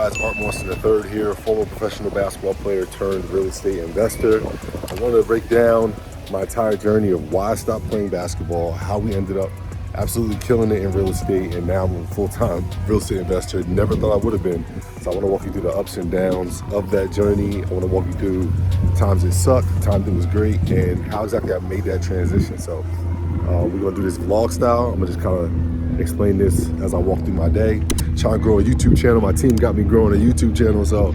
guys, Art Morrison III here, former professional basketball player turned real estate investor. I want to break down my entire journey of why I stopped playing basketball, how we ended up absolutely killing it in real estate, and now I'm a full-time real estate investor. Never thought I would have been. So I want to walk you through the ups and downs of that journey. I want to walk you through times it sucked, times it was great, and how exactly I made that transition. So we're going to do this vlog style. I'm going to just kind of explain this as I walk through my day. Trying to grow a YouTube channel. My team got me growing a YouTube channel, so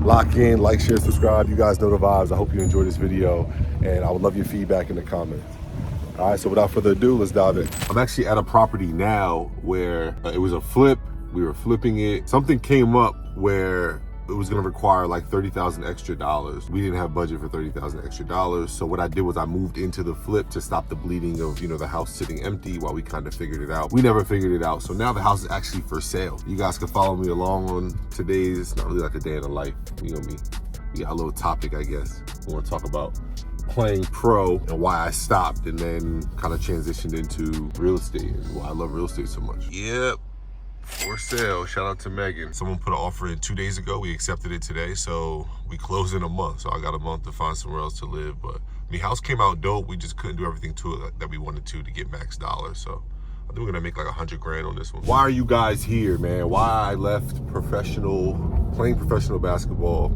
lock in, like, share, subscribe. You guys know the vibes. I hope you enjoy this video, and I would love your feedback in the comments. All right, so without further ado, let's dive in. I'm actually at a property now where it was a flip. We were flipping it. Something came up where it was gonna require like $30,000 extra dollars. We didn't have budget for $30,000 extra dollars. So what I did was I moved into the flip to stop the bleeding of, the house sitting empty while we kind of figured it out. We never figured it out. So now the house is actually for sale. You guys can follow me along on today's, it's not really like a day in the life. You know me, we got a little topic, I guess. We wanna talk about playing pro and why I stopped and then kind of transitioned into real estate and why I love real estate so much. Yep. For sale. Shout out to Megan. Someone put an offer in 2 days ago. We accepted it today, so we close in a month. So I got a month to find somewhere else to live. But house came out dope. We just couldn't do everything to it that we wanted to get max dollars. So I think we're gonna make like 100 grand on this one. Why are you guys here, man? Why I left playing professional basketball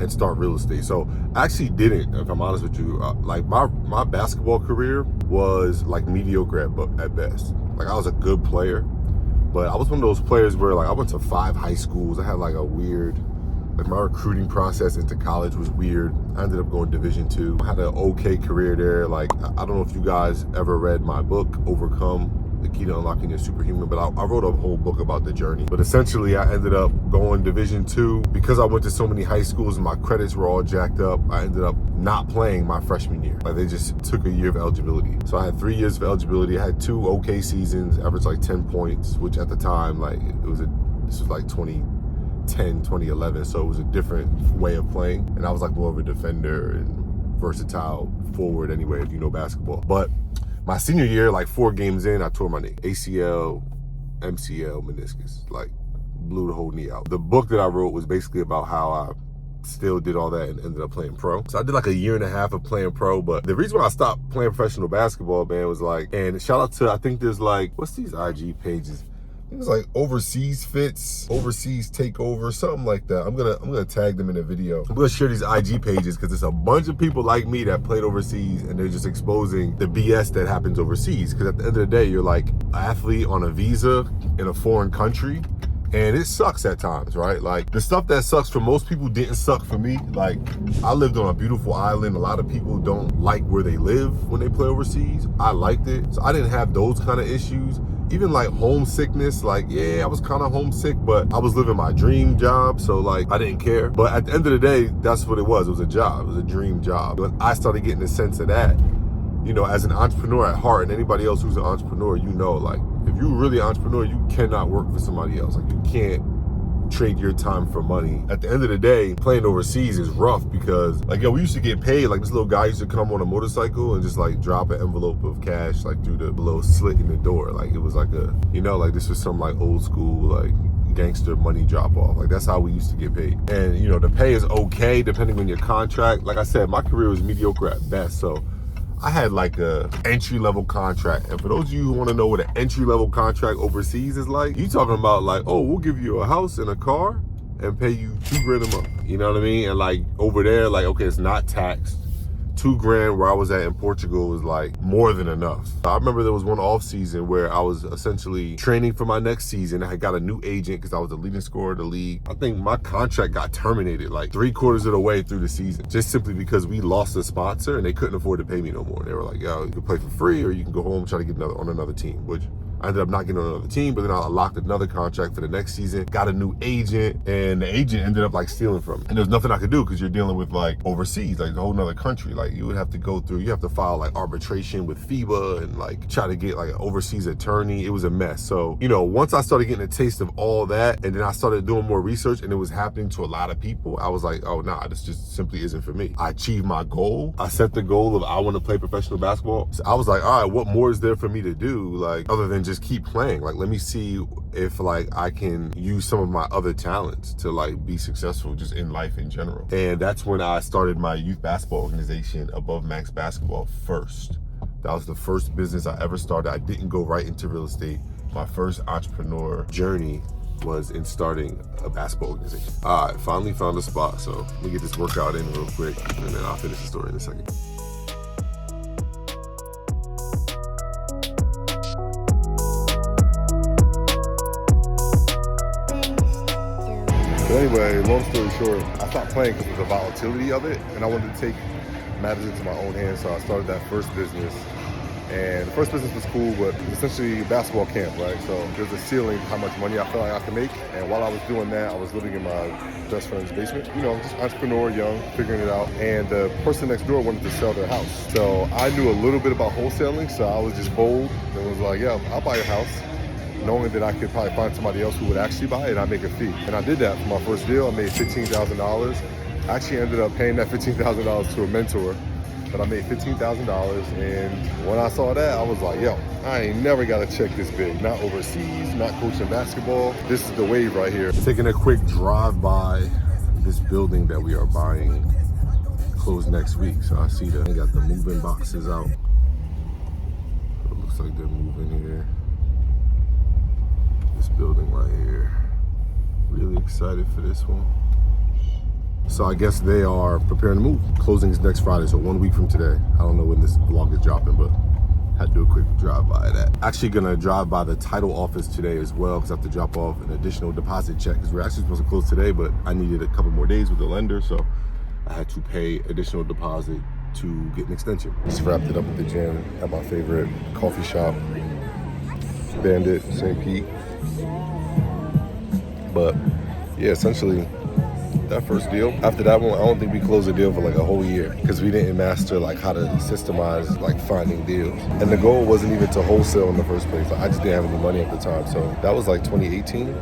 and start real estate? So I actually didn't, if I'm honest with you. Like my basketball career was like mediocre at best. Like I was a good player, but I was one of those players where like I went to 5 high schools. I had like a weird, like my recruiting process into college was weird. I ended up going Division II. I had an okay career there. Like, I don't know if you guys ever read my book, Overcome, The Key to Unlocking Your Superhuman, but I wrote a whole book about the journey. But essentially I ended up going Division II. Because I went to so many high schools and my credits were all jacked up, I ended up not playing my freshman year. Like they just took a year of eligibility. So I had 3 years of eligibility. I had 2 okay seasons, averaged like 10 points, which at the time, like this was like 2010, 2011. So it was a different way of playing. And I was like more of a defender and versatile forward anyway, if you know basketball. But my senior year, like 4 games in, I tore my knee. ACL, MCL, meniscus, like blew the whole knee out. The book that I wrote was basically about how I still did all that and ended up playing pro. So I did like a year and a half of playing pro, but the reason why I stopped playing professional basketball, man, was like, and shout out to, I think there's like, what's these IG pages? It was like overseas fits, overseas takeover, something like that. I'm gonna tag them in a video. I'm gonna share these IG pages because there's a bunch of people like me that played overseas and they're just exposing the BS that happens overseas. Because at the end of the day, you're like an athlete on a visa in a foreign country, and it sucks at times, right? Like the stuff that sucks for most people didn't suck for me. Like I lived on a beautiful island. A lot of people don't like where they live when they play overseas. I liked it, so I didn't have those kind of issues. Even like homesickness, like, yeah, I was kind of homesick, but I was living my dream job, so like, I didn't care. But at the end of the day, that's what it was. It was a job, it was a dream job. When I started getting a sense of that, as an entrepreneur at heart, and anybody else who's an entrepreneur, like, if you're really an entrepreneur, you cannot work for somebody else. Like, you can't trade your time for money. At the end of the day, playing overseas is rough because like, we used to get paid. Like this little guy used to come on a motorcycle and just like drop an envelope of cash like through the little slit in the door. Like it was like like this was some like old school like gangster money drop off. Like that's how we used to get paid. And the pay is okay depending on your contract. Like I said, my career was mediocre at best, so I had like a entry-level contract. And for those of you who want to know what an entry-level contract overseas is like, you talking about like, oh, we'll give you a house and a car and pay you $2 grand a month. You know what I mean? And like over there, like, okay, it's not taxed. $2 grand where I was at in Portugal was like more than enough. I remember there was one off season where I was essentially training for my next season. I got a new agent because I was the leading scorer of the league. I think my contract got terminated like 3/4 of the way through the season, just simply because we lost a sponsor and they couldn't afford to pay me no more. They were like, yo, you can play for free or you can go home and try to get on another team, which I ended up not getting on another team, but then I locked another contract for the next season, got a new agent, and the agent ended up like stealing from me. And there's nothing I could do because you're dealing with like overseas, like a whole nother country. Like you would have to go through, you have to file like arbitration with FIBA and like try to get like an overseas attorney. It was a mess. So, once I started getting a taste of all that, and then I started doing more research and it was happening to a lot of people, I was like, oh nah, this just simply isn't for me. I achieved my goal. I set the goal of I want to play professional basketball. So I was like, all right, what more is there for me to do? Like other than just just keep playing. Like, let me see if like I can use some of my other talents to like be successful just in life in general. And that's when I started my youth basketball organization, Above Max Basketball, first. That was the first business I ever started. I didn't go right into real estate. My first entrepreneur journey was in starting a basketball organization. All right, finally found a spot. So let me get this workout in real quick, and then I'll finish the story in a second. But anyway, long story short, I stopped playing because of the volatility of it, and I wanted to take matters into my own hands. So I started that first business. And the first business was cool, but it was essentially basketball camp, right? So there's a ceiling how much money I felt like I could make. And while I was doing that, I was living in my best friend's basement. You know, just entrepreneur, young, figuring it out. And the person next door wanted to sell their house. So I knew a little bit about wholesaling, so I was just bold and was like, yeah, I'll buy your house, knowing that I could probably find somebody else who would actually buy it and I'd make a fee. And I did that for my first deal. I made $15,000. I actually ended up paying that $15,000 to a mentor. But I made $15,000, and when I saw that, I was like, yo, I ain't never got a check this big. Not overseas, not coaching basketball. This is the wave right here. Taking a quick drive by this building that we are buying, closed next week. So I see that they got the moving boxes out. It looks like they're moving here. This building right here. Really excited for this one. So I guess they are preparing to move. Closing is next Friday, so 1 week from today. I don't know when this vlog is dropping, but had to do a quick drive by of that. Actually gonna drive by the title office today as well, because I have to drop off an additional deposit check, because we're actually supposed to close today, but I needed a couple more days with the lender, so I had to pay additional deposit to get an extension. Just wrapped it up at the gym at my favorite coffee shop, Bandit, St. Pete. But yeah, essentially, that first deal. After that one, I don't think we closed a deal for like a whole year because we didn't master like how to systemize like finding deals. And the goal wasn't even to wholesale in the first place. Like, I just didn't have any money at the time. So that was like 2018.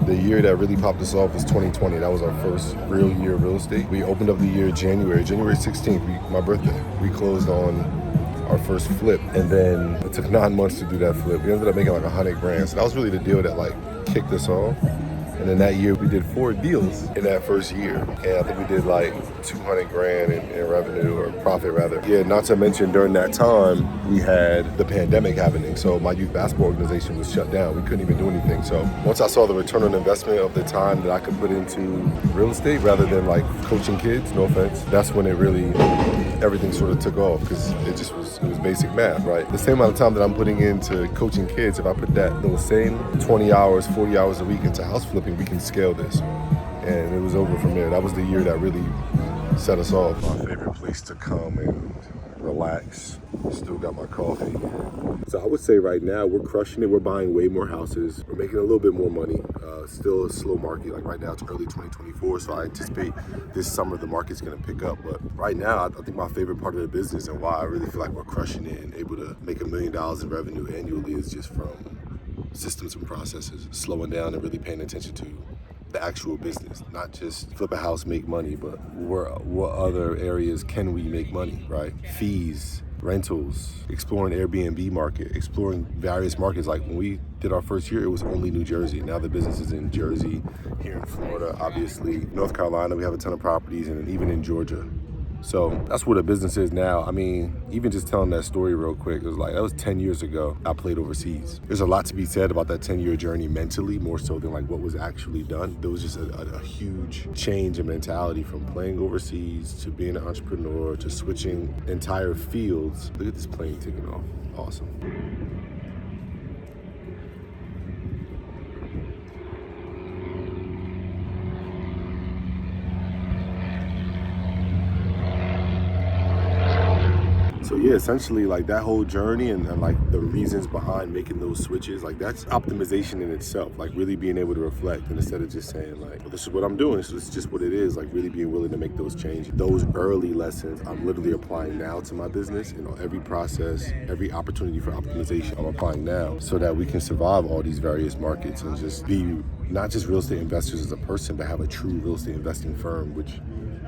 The year that really popped us off was 2020. That was our first real year of real estate. We opened up the year January 16th, my birthday. We closed on our first flip, and then it took 9 months to do that flip. We ended up making like 100 grand. So that was really the deal that like kicked us off. And then that year we did 4 deals in that first year. And I think we did like 200 grand in revenue, or profit rather. Yeah, not to mention during that time, we had the pandemic happening. So my youth basketball organization was shut down. We couldn't even do anything. So once I saw the return on investment of the time that I could put into real estate rather than like coaching kids, no offense, that's when it really, everything sort of took off, because it was basic math, right? The same amount of time that I'm putting into coaching kids, if I put that those same 20 hours, 40 hours a week into house flipping, we can scale this. And it was over from there. That was the year that really set us off. My favorite place to come and relax. Still got my coffee. So I would say right now we're crushing it. We're buying way more houses. We're making a little bit more money. Still a slow market. Like right now it's early 2024. So I anticipate this summer the market's gonna pick up. But right now I think my favorite part of the business and why I really feel like we're crushing it and able to make $1 million in revenue annually is just from systems and processes, slowing down and really paying attention to the actual business, not just flip a house, make money, but what other areas can we make money, right? Fees, rentals, exploring Airbnb market, exploring various markets. Like when we did our first year, it was only New Jersey. Now the business is in Jersey, here in Florida, obviously, North Carolina, we have a ton of properties, and even in Georgia. So that's where the business is now. I mean, even just telling that story real quick, it was like, that was 10 years ago I played overseas. There's a lot to be said about that 10-year journey mentally, more so than like what was actually done. There was just a huge change in mentality from playing overseas to being an entrepreneur to switching entire fields. Look at this plane taking off. Awesome. So yeah, essentially like that whole journey and like the reasons behind making those switches, like that's optimization in itself, like really being able to reflect, and instead of just saying like, well, this is what I'm doing, so it's just what it is, like really being willing to make those changes. Those early lessons I'm literally applying now to my business. You know, every process, every opportunity for optimization I'm applying now so that we can survive all these various markets and just be not just real estate investors as a person, but have a true real estate investing firm, which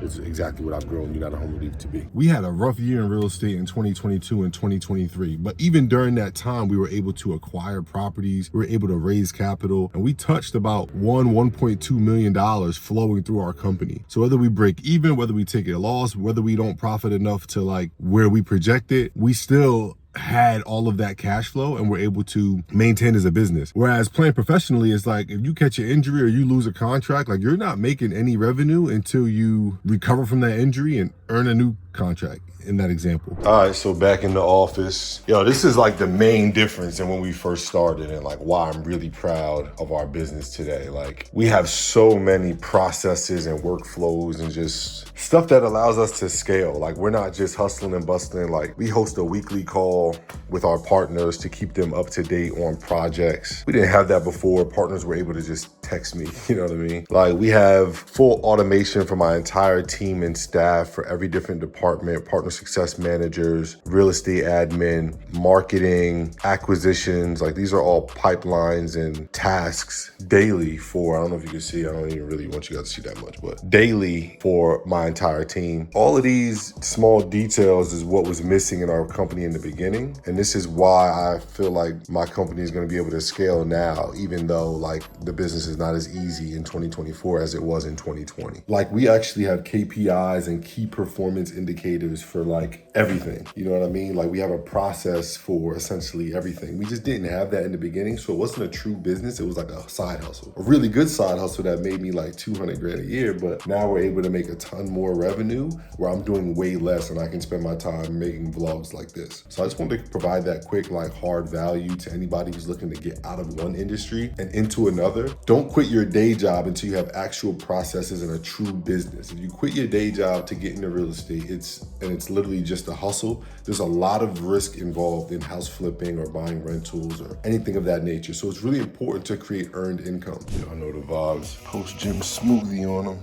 is exactly what I've grown United Home Relief to be. We had a rough year in real estate in 2022 and 2023, but even during that time, we were able to acquire properties, we were able to raise capital, and we touched about $1.2 million flowing through our company. So whether we break even, whether we take a loss, whether we don't profit enough to like where we project it, we still had all of that cash flow and were able to maintain as a business. Whereas playing professionally is like, if you catch an injury or you lose a contract, like you're not making any revenue until you recover from that injury and earn a new contract in that example. All right, so back in the office. Yo, this is like the main difference in when we first started and like why I'm really proud of our business today. Like we have so many processes and workflows and just stuff that allows us to scale. Like we're not just hustling and bustling. Like we host a weekly call with our partners to keep them up to date on projects. We didn't have that before. Partners were able to just text me, you know what I mean? Like we have full automation for my entire team and staff for every different department, partner success managers, real estate admin, marketing, acquisitions. Like these are all pipelines and tasks daily for, I don't know if you can see, I don't even really want you guys to see that much, but daily for my entire team. All of these small details is what was missing in our company in the beginning. And this is why I feel like my company is going to be able to scale now, even though like the business is not as easy in 2024 as it was in 2020. Like we actually have KPIs and key performance indicators for like everything. You know what I mean? Like we have a process for essentially everything. We just didn't have that in the beginning. So it wasn't a true business. It was like a side hustle, a really good side hustle that made me like 200 grand a year. But now we're able to make a ton more revenue where I'm doing way less and I can spend my time making vlogs like this. So I just wanted to provide that quick, like hard value to anybody who's looking to get out of one industry and into another. Don't quit your day job until you have actual processes and a true business. If you quit your day job to get into real estate, it's literally just a hustle. There's a lot of risk involved in house flipping or buying rentals or anything of that nature. So it's really important to create earned income. Y'all know the vibes. Post-gym smoothie on them.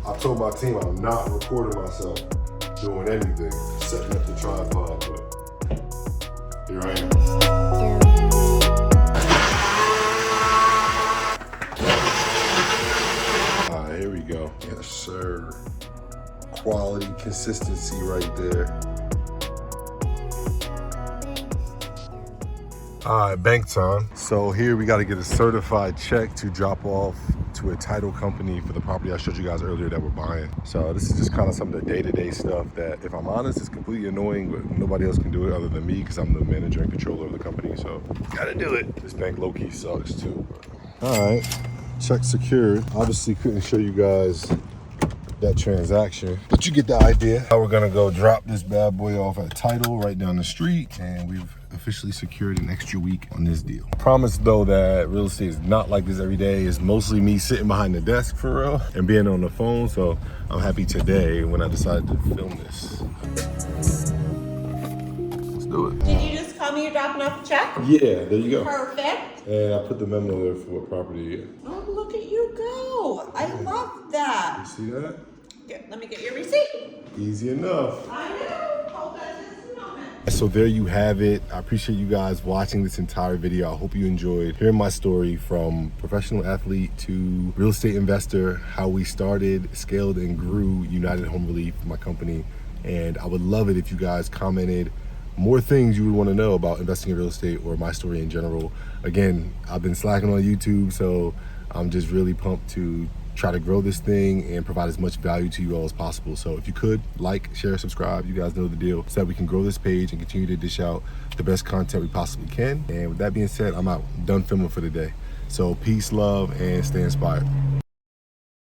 I told my team I'm not recording myself doing anything, setting up the tripod, but here I am. All right, here we go. Yes, sir. Quality, consistency right there. All right, bank time. So here we got to get a certified check to drop off to a title company for the property I showed you guys earlier that we're buying. So this is just kind of some of the day-to-day stuff that, if I'm honest, is completely annoying, but nobody else can do it other than me because I'm the manager and controller of the company. So gotta do it. This bank low-key sucks too. But. All right, check secured. Obviously couldn't show you guys that transaction, but you get the idea. Now we're gonna go drop this bad boy off at title right down the street, and we've officially secured an extra week on this deal. I promise though that real estate is not like this every day. It's mostly me sitting behind the desk for real and being on the phone. So I'm happy today when I decided to film this. Let's do it. Did you just call me you're dropping off a check? Yeah, there you go. Perfect. And I put the memo there for what property. Oh, look at you go. I love that. You see that? Here, let me get your receipt. Easy enough. I know. Hold on just a moment. So there you have it. I appreciate you guys watching this entire video. I hope you enjoyed hearing my story from professional athlete to real estate investor, how we started, scaled, and grew United Home Relief, my company. And I would love it if you guys commented more things you would want to know about investing in real estate or my story in general. Again, I've been slacking on YouTube, so I'm just really pumped to try to grow this thing and provide as much value to you all as possible. So if you could like, share, subscribe, you guys know the deal, so that we can grow this page and continue to dish out the best content we possibly can. And with that being said, I'm out. Done filming for the day. So peace, love, and stay inspired.